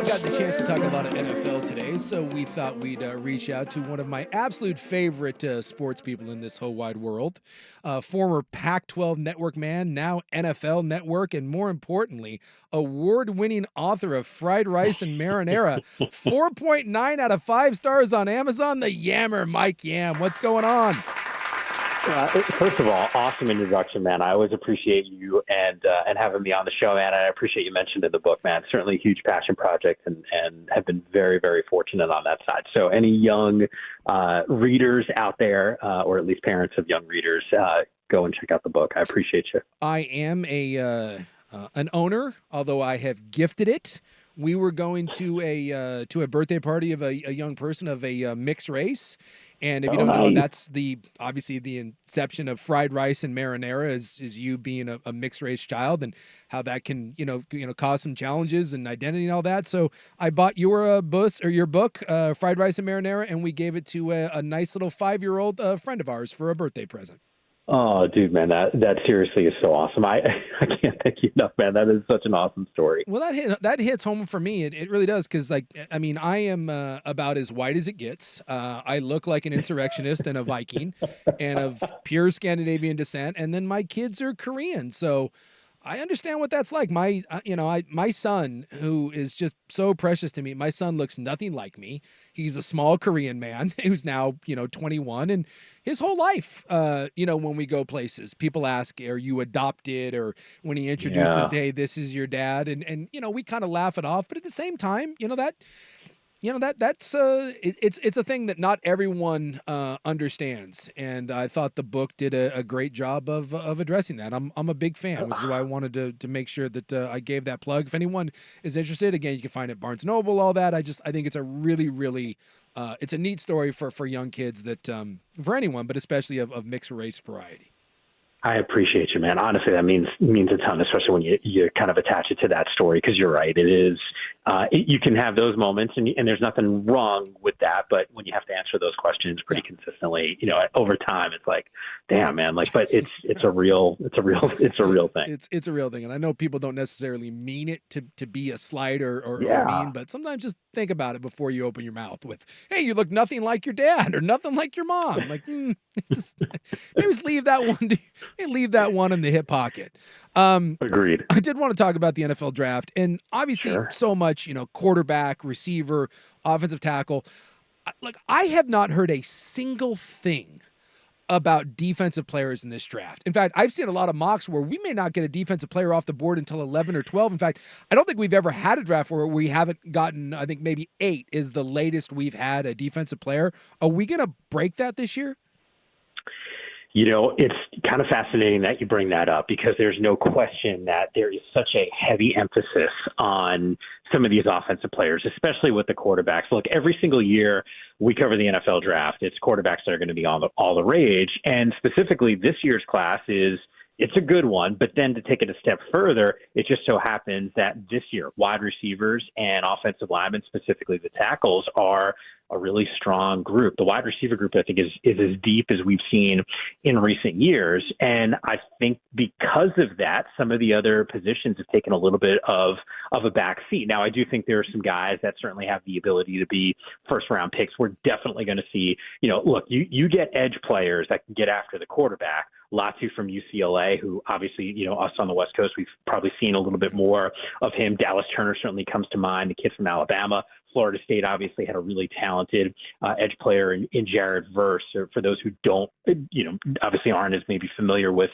got the chance to talk a lot of NFL today, so we thought we'd reach out to one of my absolute favorite sports people in this whole wide world, former Pac-12 Network man, now NFL Network, and more importantly, award-winning author of Fried Rice and Marinara, 4.9 out of 5 stars on Amazon, the Yammer, Mike Yam. What's going on? First of all, awesome introduction, man. I always appreciate you and having me on the show, man. I appreciate you mentioned in the book, man. Certainly a huge passion project and have been very, very fortunate on that side. So any young readers out there, or at least parents of young readers, go and check out the book. I appreciate you. I am an owner, although I have gifted it. We were going to a birthday party of a young person of a mixed race. And if you don't know, that's obviously the inception of Fried Rice and Marinara is you being a mixed race child and how that can, cause some challenges and identity and all that. So I bought your book, Fried Rice and Marinara, and we gave it to a nice little 5-year-old friend of ours for a birthday present. Oh, dude, man, that seriously is so awesome. I can't thank you enough, man. That is such an awesome story. Well, that hits home for me. It really does, because, I am about as white as it gets. I look like an insurrectionist and a Viking and of pure Scandinavian descent, and then my kids are Korean, so I understand what that's like. My son, who is just so precious to me, my son looks nothing like me. He's a small Korean man who's now, 21, and his whole life, when we go places, people ask, are you adopted? Or when he introduces, hey, this is your dad. And we kind of laugh it off, but at the same time, that's it's a thing that not everyone understands, and I thought the book did a great job of addressing that. I'm a big fan, which is why I wanted to make sure that I gave that plug. If anyone is interested, again, you can find it at Barnes & Noble, all that. I think it's a really, really it's a neat story for young kids that for anyone, but especially of mixed race variety. I appreciate you, man. Honestly, that means a ton, especially when you kind of attach it to that story, because you're right. It is you can have those moments, and there's nothing wrong with that. But when you have to answer those questions pretty consistently, over time, it's like, damn, man. But it's a real thing. It's a real thing, and I know people don't necessarily mean it to be a slight or mean, but sometimes just think about it before you open your mouth with, hey, you look nothing like your dad or nothing like your mom. maybe just leave that one. Leave that one in the hip pocket. Agreed. I did want to talk about the NFL draft, and obviously so much, quarterback, receiver, offensive tackle. I have not heard a single thing about defensive players in this draft. In fact, I've seen a lot of mocks where we may not get a defensive player off the board until 11 or 12. In fact, I don't think we've ever had a draft where we haven't gotten, I think maybe 8 is the latest we've had a defensive player. Are we going to break that this year? It's kind of fascinating that you bring that up, because there's no question that there is such a heavy emphasis on some of these offensive players, especially with the quarterbacks. Look, every single year we cover the NFL draft, it's quarterbacks that are going to be all the rage. And specifically this year's class it's a good one, but then to take it a step further, it just so happens that this year, wide receivers and offensive linemen, specifically the tackles, are a really strong group. The wide receiver group, I think, is as deep as we've seen in recent years. And I think because of that, some of the other positions have taken a little bit of a back seat. Now, I do think there are some guys that certainly have the ability to be first-round picks. We're definitely going to see, look, you get edge players that can get after the quarterback. Latu from UCLA, who obviously, us on the West Coast, we've probably seen a little bit more of him. Dallas Turner certainly comes to mind, the kid from Alabama. Florida State obviously had a really talented edge player in Jared Verse. Or for those who don't, obviously aren't as maybe familiar with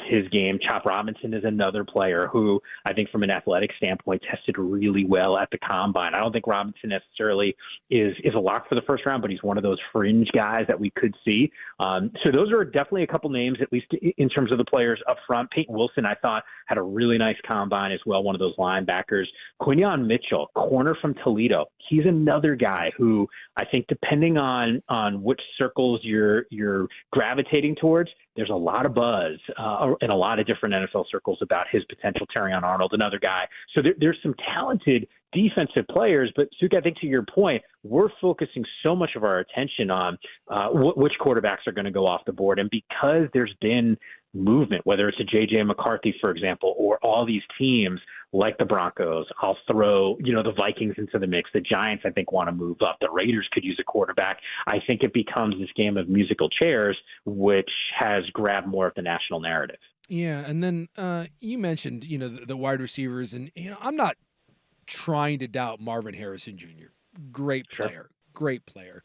his game, Chop Robinson is another player who I think from an athletic standpoint tested really well at the combine. I don't think Robinson necessarily is a lock for the first round, but he's one of those fringe guys that we could see. So those are definitely a couple names, at least in terms of the players up front. Peyton Wilson, I thought, had a really nice combine as well, one of those linebackers. Quinyon Mitchell, corner from Toledo. He's another guy who I think, depending on which circles you're gravitating towards, there's a lot of buzz in a lot of different NFL circles about his potential. Terrion Arnold, another guy. So there's some talented defensive players, but Suke, I think to your point, we're focusing so much of our attention on which quarterbacks are going to go off the board. And because there's been movement, whether it's a J.J. McCarthy, for example, or all these teams like the Broncos. I'll throw, the Vikings into the mix. The Giants, I think, want to move up. The Raiders could use a quarterback. I think it becomes this game of musical chairs, which has grabbed more of the national narrative. Yeah, and then you mentioned, the wide receivers, and I'm not trying to doubt Marvin Harrison Jr. Great Sure. player, great player.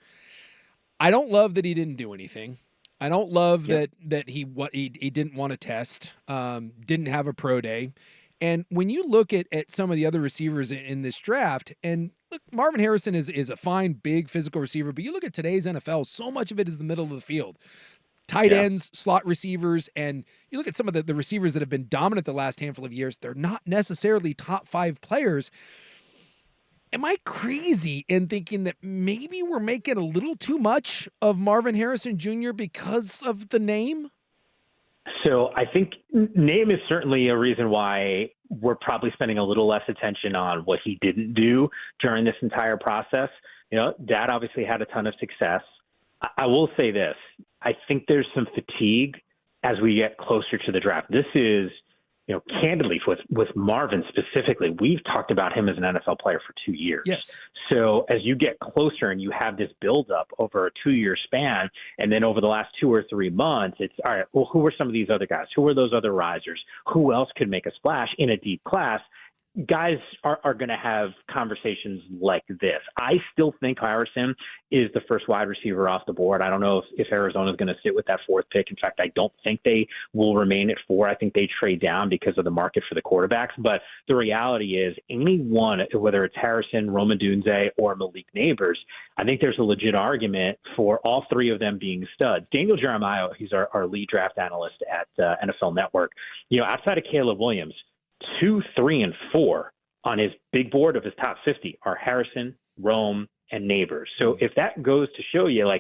I don't love that he didn't do anything. I don't love that he didn't want to test, didn't have a pro day. And when you look at some of the other receivers in this draft, and look, Marvin Harrison is a fine, big physical receiver, but you look at today's NFL, so much of it is the middle of the field. Tight ends, slot receivers, and you look at some of the receivers that have been dominant the last handful of years, they're not necessarily top 5 players. Am I crazy in thinking that maybe we're making a little too much of Marvin Harrison Jr. because of the name? So I think name is certainly a reason why we're probably spending a little less attention on what he didn't do during this entire process. Dad obviously had a ton of success. I will say this. I think there's some fatigue as we get closer to the draft. This is, candidly, with Marvin specifically, we've talked about him as an NFL player for 2 years. Yes. So as you get closer and you have this buildup over a 2-year span, and then over the last 2 or 3 months, it's, all right, well, who are some of these other guys? Who are those other risers? Who else could make a splash in a deep class? Guys are going to have conversations like this. I still think Harrison is the first wide receiver off the board. I don't know if Arizona is going to sit with that 4th pick. In fact, I don't think they will remain at 4. I think they trade down because of the market for the quarterbacks. But the reality is anyone, whether it's Harrison, Rome Odunze, or Malik Neighbors, I think there's a legit argument for all 3 of them being studs. Daniel Jeremiah, he's our lead draft analyst at NFL Network. Outside of Caleb Williams, 2, 3, and 4 on his big board of his top 50 are Harrison, Rome, and Neighbors. So if that goes to show you,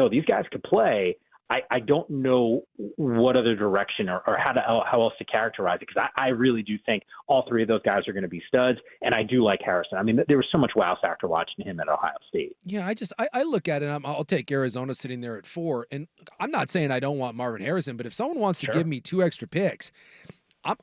these guys could play, I don't know what other direction or how else to characterize it, because I really do think all 3 of those guys are going to be studs, and I do like Harrison. I mean, there was so much wow factor watching him at Ohio State. Yeah, I look at it, I'll take Arizona sitting there at 4, and I'm not saying I don't want Marvin Harrison, but if someone wants to give me 2 extra picks,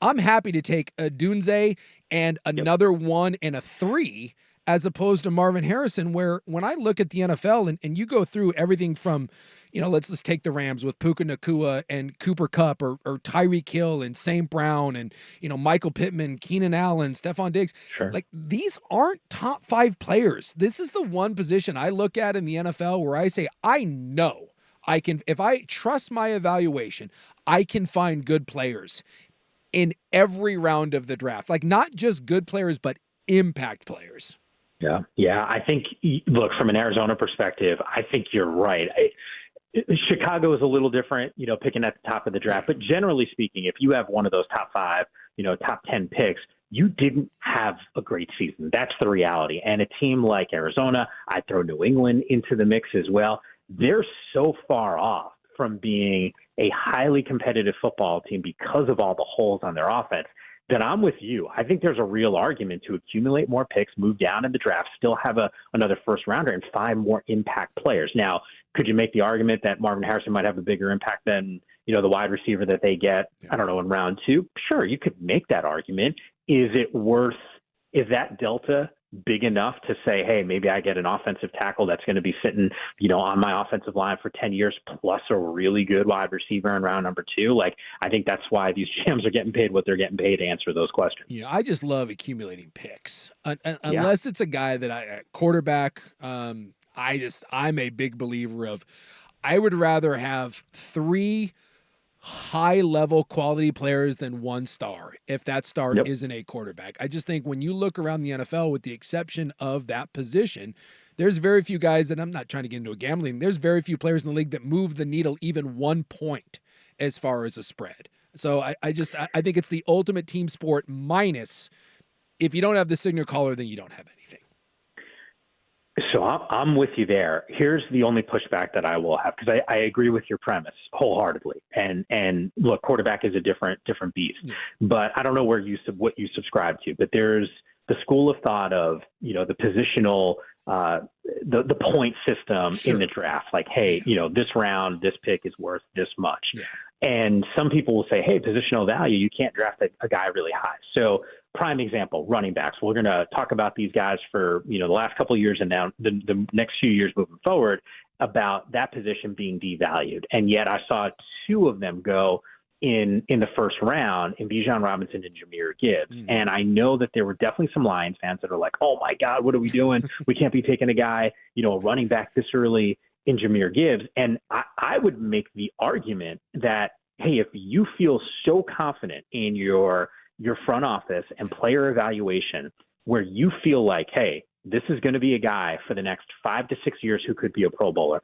I'm happy to take a Dunze and another 1 and a 3 as opposed to Marvin Harrison, where when I look at the NFL and you go through everything from, let's just take the Rams with Puka Nacua and Cooper Kupp or Tyreek Hill and St. Brown and, Michael Pittman, Keenan Allen, Stephon Diggs. Sure. Like, these aren't top 5 players. This is the one position I look at in the NFL where I say, I know I can, if I trust my evaluation, I can find good players in every round of the draft. Like, not just good players, but impact players. Yeah. I think, look, from an Arizona perspective, I think you're right. Chicago is a little different, picking at the top of the draft. But generally speaking, if you have one of those top 5, top 10 picks, you didn't have a great season. That's the reality. And a team like Arizona, I throw New England into the mix as well. They're so far off from being a highly competitive football team because of all the holes on their offense, then I'm with you. I think there's a real argument to accumulate more picks, move down in the draft, still have another first rounder, and find more impact players. Now, could you make the argument that Marvin Harrison might have a bigger impact than, the wide receiver that they get, I don't know, in round 2? Sure, you could make that argument. Is that delta big enough to say, hey, maybe I get an offensive tackle that's going to be sitting, on my offensive line for 10 years plus a really good wide receiver in round number 2? I think that's why these GMs are getting paid what they're getting paid to answer those questions. Yeah, I just love accumulating picks. Unless it's a guy that quarterback, I'm a big believer of, I would rather have 3 high-level quality players than 1 star, if that star isn't a quarterback. I just think when you look around the NFL, with the exception of that position, there's very few guys, and I'm not trying to get into a gambling, there's very few players in the league that move the needle even 1 point as far as a spread. So I think it's the ultimate team sport, minus if you don't have the signal caller, then you don't have anything. So I'm with you there. Here's the only pushback that I will have, because I agree with your premise wholeheartedly. And look, quarterback is a different beast. Yeah. But I don't know what you subscribe to. But there's the school of thought of the positional, the point system in the draft. Like, hey, this round, this pick is worth this much. Yeah. And some people will say, hey, positional value, you can't draft a guy really high. So prime example, running backs. We're going to talk about these guys for, the last couple of years and now the next few years moving forward about that position being devalued. And yet I saw two of them go in the first round in Bijan Robinson and Jahmyr Gibbs. And I know that there were definitely some Lions fans that are like, oh my God, what are we doing? We can't be taking a guy, a running back this early in Jahmyr Gibbs. And I would make the argument that, hey, if you feel so confident in your front office and player evaluation where you feel like, hey, this is going to be a guy for the next 5 to 6 years who could be a Pro Bowler,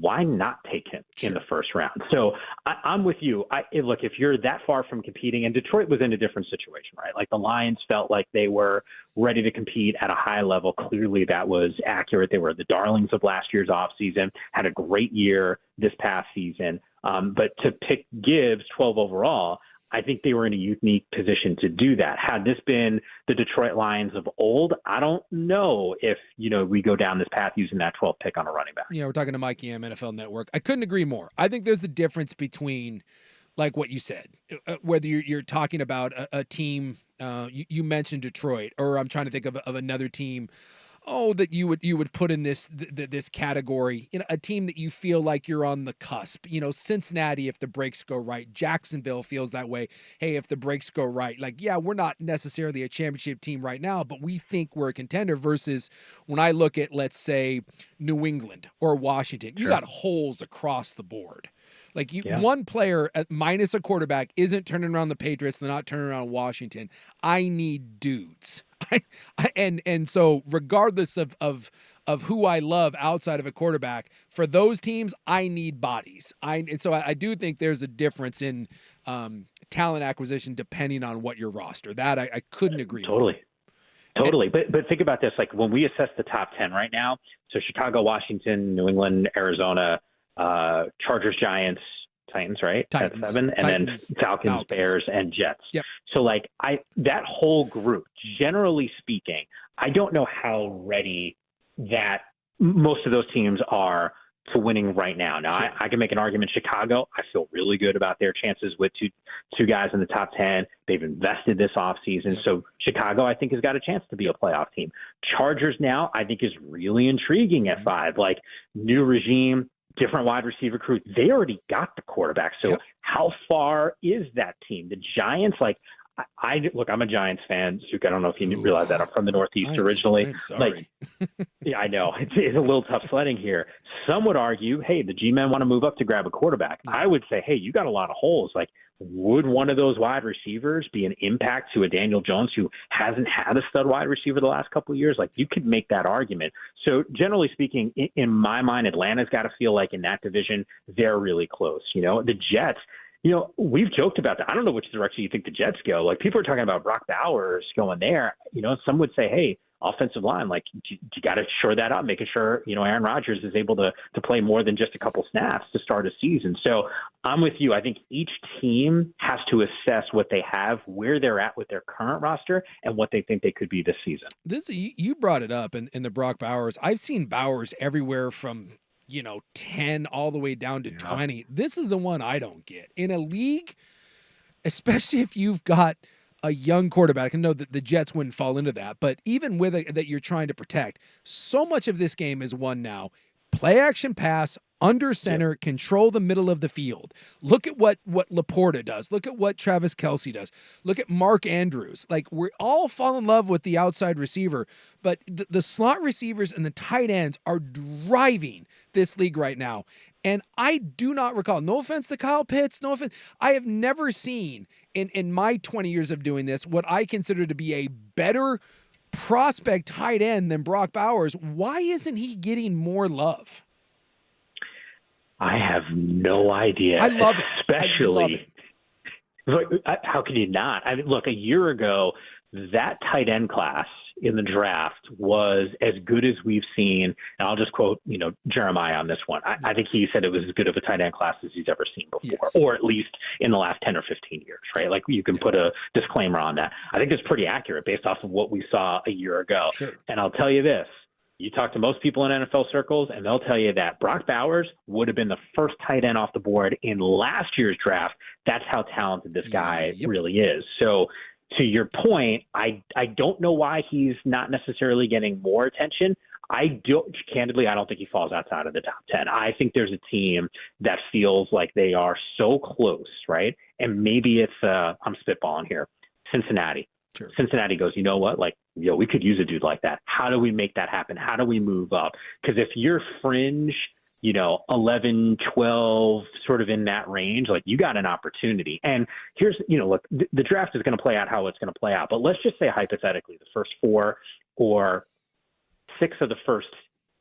why not take him in the first round? So I'm with you. Look, if you're that far from competing, and Detroit was in a different situation, right? Like the Lions felt like they were ready to compete at a high level. Clearly that was accurate. They were the darlings of last year's offseason, had a great year this past season. But to pick Gibbs 12 overall, I think they were in a unique position to do that. Had this been the Detroit Lions of old, I don't know if, we go down this path using that 12th pick on a running back. We're talking to Yam NFL Network. I couldn't agree more. I think there's a difference between, like what you said, whether you're talking about a team, you mentioned Detroit, or I'm trying to think of another team, that you would put in this category, a team that you feel like you're on the cusp. Cincinnati, if the breaks go right. Jacksonville feels that way. Hey, if the breaks go right, like, yeah, we're not necessarily a championship team right now, but we think we're a contender. Versus when I look at, let's say, New England or Washington, you got holes across the board. Like one player minus a quarterback isn't turning around the Patriots. They're not turning around Washington. I need dudes. And so regardless of who I love outside of a quarterback, for those teams, I need bodies. And so I do think there's a difference in talent acquisition depending on what your roster. That I couldn't agree more. Totally. But think about this. Like when we assess the top 10 right now, so Chicago, Washington, New England, Arizona, Chargers, Giants, Titans, right? Titans. At 7, and Titans, then Falcons, Bears, and Jets. Yep. So like that whole group, generally speaking, I don't know how ready that most of those teams are to winning right now. Now, sure. I can make an argument. Chicago, I feel really good about their chances with two guys in the top 10. They've invested this offseason. So Chicago, I think, has got a chance to be a playoff team. Chargers now, I think, is really intriguing at 5. Like, new regime, different wide receiver crew. They already got the quarterback. So how far is that team? The Giants, like, look, I'm a Giants fan, Suke. I don't know if you realize that. I'm from the Northeast originally. I'm sorry. Yeah, I know. It's a little tough sledding here. Some would argue, hey, the G-men want to move up to grab a quarterback. I would say, hey, you got a lot of holes. Like, would one of those wide receivers be an impact to a Daniel Jones who hasn't had a stud wide receiver the last couple of years? Like, you could make that argument. So generally speaking, in my mind, Atlanta's got to feel like in that division, they're really close. The Jets, we've joked about that. I don't know which direction you think the Jets go. Like, people are talking about Brock Bowers going there. Some would say, hey, offensive line, like, you got to shore that up, making sure, Aaron Rodgers is able to play more than just a couple snaps to start a season. So I'm with you. I think each team has to assess what they have, where they're at with their current roster, and what they think they could be this season. You brought it up in the Brock Bowers. I've seen Bowers everywhere from 10 all the way down to 20. This is the one I don't get. In a league, especially if you've got a young quarterback, I know that the Jets wouldn't fall into that, but even with that you're trying to protect, so much of this game is won now. Play action pass, under center, control the middle of the field. Look at what Laporta does. Look at what Travis Kelce does. Look at Mark Andrews. Like, we all fall in love with the outside receiver, but the slot receivers and the tight ends are driving this league right now. And I do not recall, no offense to Kyle Pitts, no offense, I have never seen in my 20 years of doing this what I consider to be a better prospect tight end than Brock Bowers. Why isn't he getting more love? I have no idea. I love it. Especially, how can you not? I mean, look, a year ago, that tight end class in the draft was as good as we've seen. And I'll just quote, Jeremiah on this one. I think he said it was as good of a tight end class as he's ever seen before, or at least in the last 10 or 15 years, right? Like, you can put a disclaimer on that. I think it's pretty accurate based off of what we saw a year ago. Sure. And I'll tell you this. You talk to most people in NFL circles, and they'll tell you that Brock Bowers would have been the first tight end off the board in last year's draft. That's how talented this guy really is. So to your point, I don't know why he's not necessarily getting more attention. I don't think he falls outside of the top 10. I think there's a team that feels like they are so close, right? And maybe it's I'm spitballing here. Cincinnati. Sure. Cincinnati goes, you know what? Like, we could use a dude like that. How do we make that happen? How do we move up? Because if you're fringe, 11, 12, sort of in that range, like, you got an opportunity. And here's, look, the draft is going to play out how it's going to play out. But let's just say hypothetically the first 4 or 6 of the first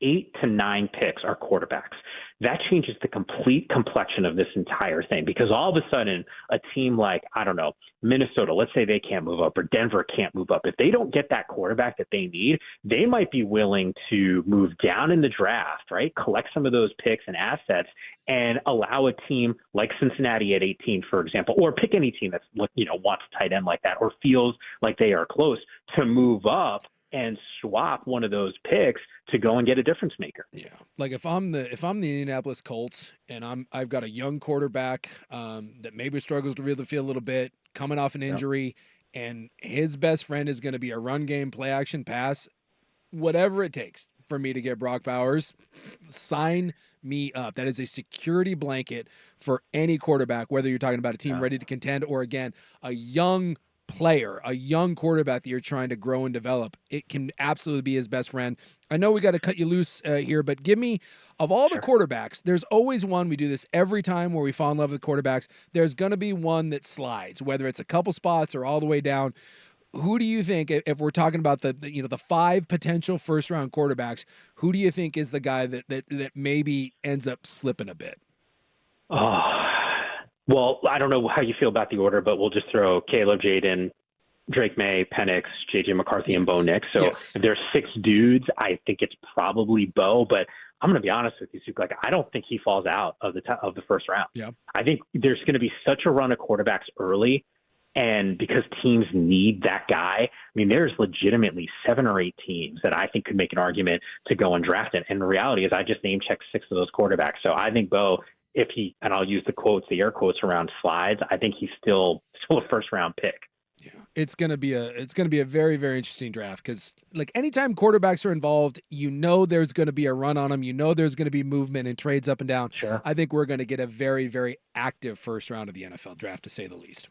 8 to 9 picks are quarterbacks. That changes the complete complexion of this entire thing, because all of a sudden a team like, I don't know, Minnesota, let's say they can't move up, or Denver can't move up. If they don't get that quarterback that they need, they might be willing to move down in the draft, right? Collect some of those picks and assets and allow a team like Cincinnati at 18, for example, or pick any team that's, wants a tight end like that or feels like they are close to move up and swap one of those picks to go and get a difference maker. Yeah. Like if I'm the Indianapolis Colts and I've got a young quarterback that maybe struggles to really feel a little bit, coming off an injury, and his best friend is going to be a run game, play action pass, whatever it takes for me to get Brock Bowers, sign me up. That is a security blanket for any quarterback, whether you're talking about a team ready to contend or, again, a young player, a young quarterback that you're trying to grow and develop. It can absolutely be his best friend. I know we got to cut you loose here, but give me, of all the quarterbacks, there's always one, we do this every time where we fall in love with quarterbacks, there's going to be one that slides, whether it's a couple spots or all the way down. Who do you think, if we're talking about the 5 potential first round quarterbacks, who do you think is the guy that maybe ends up slipping a bit? Well, I don't know how you feel about the order, but we'll just throw Caleb, Jaden, Drake May, Penix, JJ McCarthy, and Bo Nix. So if there's 6 dudes, I think it's probably Bo. But I'm going to be honest with you, Suke. Like, I don't think he falls out of the first round. Yeah. I think there's going to be such a run of quarterbacks early, and because teams need that guy, I mean, there's legitimately 7 or 8 teams that I think could make an argument to go and draft it. And the reality is, I just name checked 6 of those quarterbacks. So I think Bo, if he, and I'll use the air quotes around slides, I think he's still a first round pick. Yeah, it's gonna be a very, very interesting draft, because like anytime quarterbacks are involved, there's gonna be a run on them. There's gonna be movement and trades up and down. Sure. I think we're gonna get a very, very active first round of the NFL draft, to say the least.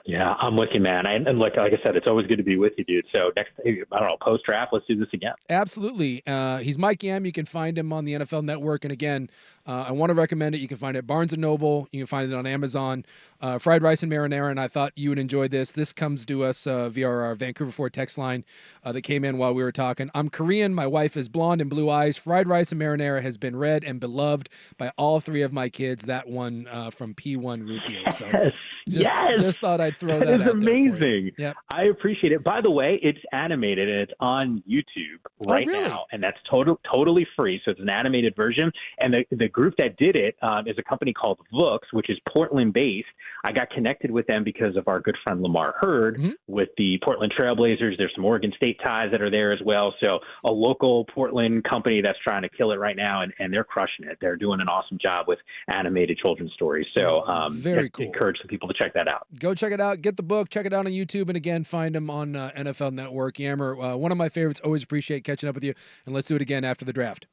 Yeah, I'm with you, man. And like I said, it's always good to be with you, dude. So next, I don't know, post draft, let's do this again. Absolutely. He's Mike Yam. You can find him on the NFL Network. And again, I want to recommend it. You can find it at Barnes & Noble. You can find it on Amazon. Fried rice and marinara, and I thought you would enjoy this. This comes to us via our Vancouver Ford text line that came in while we were talking. I'm Korean. My wife is blonde and blue eyes. Fried rice and marinara has been read and beloved by all 3 of my kids. That one from P1 Rufio. So just thought I'd throw that out there. Amazing. Yep. I appreciate it. By the way, it's animated and it's on YouTube right now, and that's totally free. So it's an animated version. And the group that did it is a company called Vooks, which is Portland-based. I got connected with them because of our good friend Lamar Hurd with the Portland Trailblazers. There's some Oregon State ties that are there as well. So a local Portland company that's trying to kill it right now, and they're crushing it. They're doing an awesome job with animated children's stories. So very cool. Encourage some people to check that out. Go check it out. Get the book. Check it out on YouTube. And again, find him on NFL Network. Yammer, one of my favorites. Always appreciate catching up with you. And let's do it again after the draft.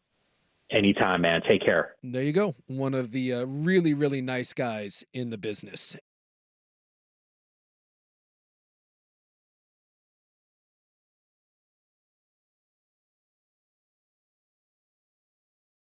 Anytime, man. Take care. There you go. One of the really, really nice guys in the business.